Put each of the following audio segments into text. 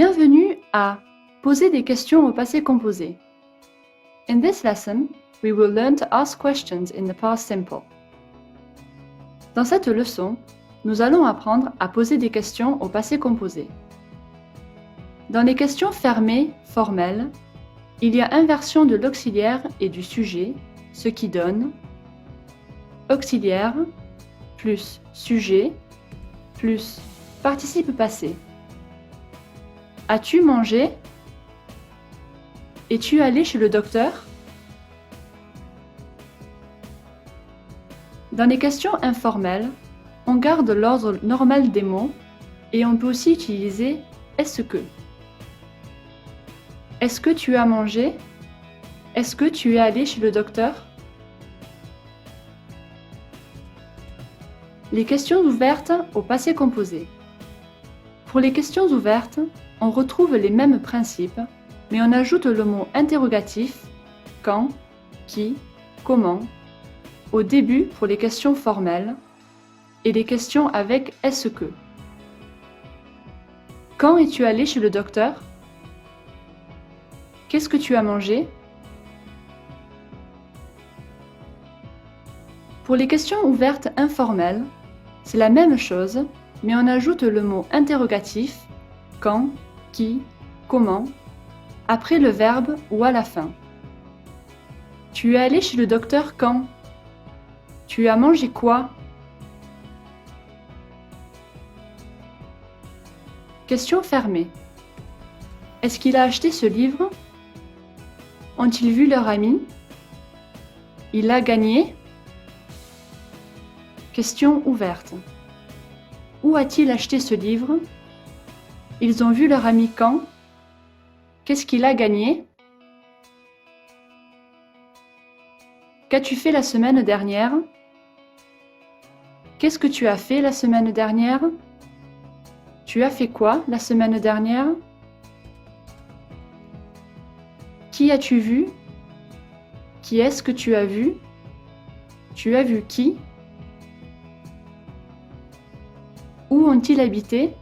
Bienvenue à Poser des questions au passé composé. In this lesson, we will learn to ask questions in the past simple. Dans cette leçon, nous allons apprendre à poser des questions au passé composé. Dans les questions fermées, formelles, il y a inversion de l'auxiliaire et du sujet, ce qui donne auxiliaire plus sujet plus participe passé. As-tu mangé? Es-tu allé chez le docteur? Dans les questions informelles, on garde l'ordre normal des mots et on peut aussi utiliser « est-ce que ». Est-ce que tu as mangé? Est-ce que tu es allé chez le docteur? Les questions ouvertes au passé composé. Pour les questions ouvertes, on retrouve les mêmes principes, mais on ajoute le mot interrogatif « quand »,« qui »,« comment » au début pour les questions formelles et les questions avec « est-ce que ». Quand es-tu allé chez le docteur? Qu'est-ce que tu as mangé? Pour les questions ouvertes informelles, c'est la même chose, mais on ajoute le mot interrogatif « quand »,« qui »,« comment » après le verbe ou à la fin. Tu es allé chez le docteur quand? Tu as mangé quoi? Question fermée. Est-ce qu'il a acheté ce livre? Ont-ils vu leur ami? Il a gagné? Question ouverte. Où a-t-il acheté ce livre? Ils ont vu leur ami quand? Qu'est-ce qu'il a gagné? Qu'as-tu fait la semaine dernière? Qu'est-ce que tu as fait la semaine dernière? Tu as fait quoi la semaine dernière? Qui as-tu vu? Qui est-ce que tu as vu? Tu as vu qui? Où ont-ils habité?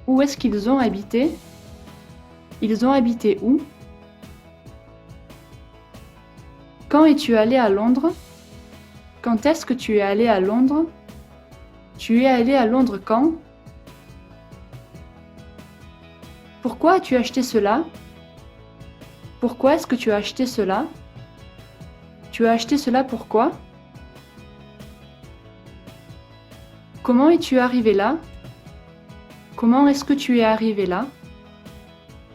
Où est-ce qu'ils ont habité? Ils ont habité où? Quand es-tu allé à Londres? Quand est-ce que tu es allé à Londres? Tu es allé à Londres quand? Pourquoi as-tu acheté cela? Pourquoi est-ce que tu as acheté cela? Tu as acheté cela pourquoi? Comment es-tu arrivé là? Comment est-ce que tu es arrivé là?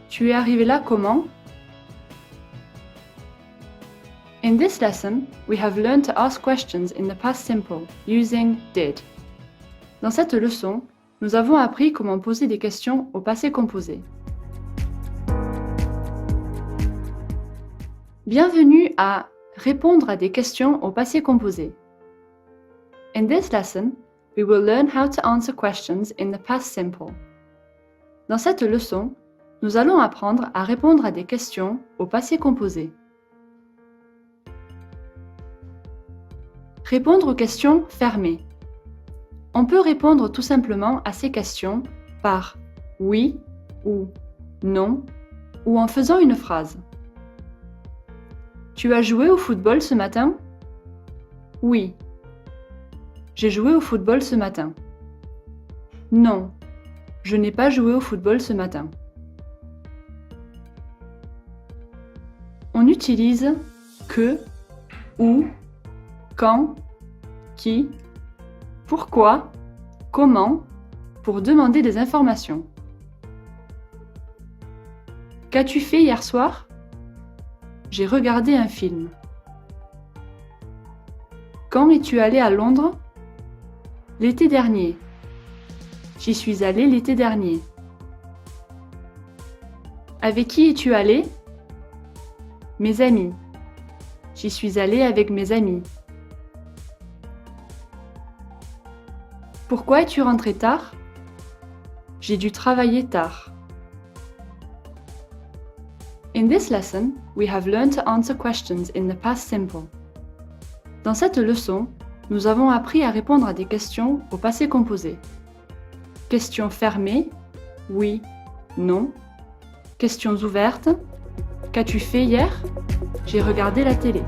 Tu es arrivé là comment? In this lesson, we have learned to ask questions in the past simple using did. Dans cette leçon, nous avons appris comment poser des questions au passé composé. Bienvenue à répondre à des questions au passé composé. In this lesson, we will learn how to answer questions in the past simple. Dans cette leçon, nous allons apprendre à répondre à des questions au passé composé. Répondre aux questions fermées. On peut répondre tout simplement à ces questions par oui ou non ou en faisant une phrase. Tu as joué au football ce matin? Oui. J'ai joué au football ce matin. Non. Je n'ai pas joué au football ce matin. On utilise que, où, quand, qui, pourquoi, comment pour demander des informations. Qu'as-tu fait hier soir? J'ai regardé un film. Quand es-tu allé à Londres? L'été dernier. J'y suis allé l'été dernier. Avec qui es-tu allé? Mes amis. J'y suis allé avec mes amis. Pourquoi es-tu rentré tard? J'ai dû travailler tard. In this lesson, we have learned to answer questions in the past simple. Dans cette leçon, nous avons appris à répondre à des questions au passé composé. Questions fermées, oui, Non. Questions ouvertes. Qu'as-tu fait hier? J'ai regardé la télé.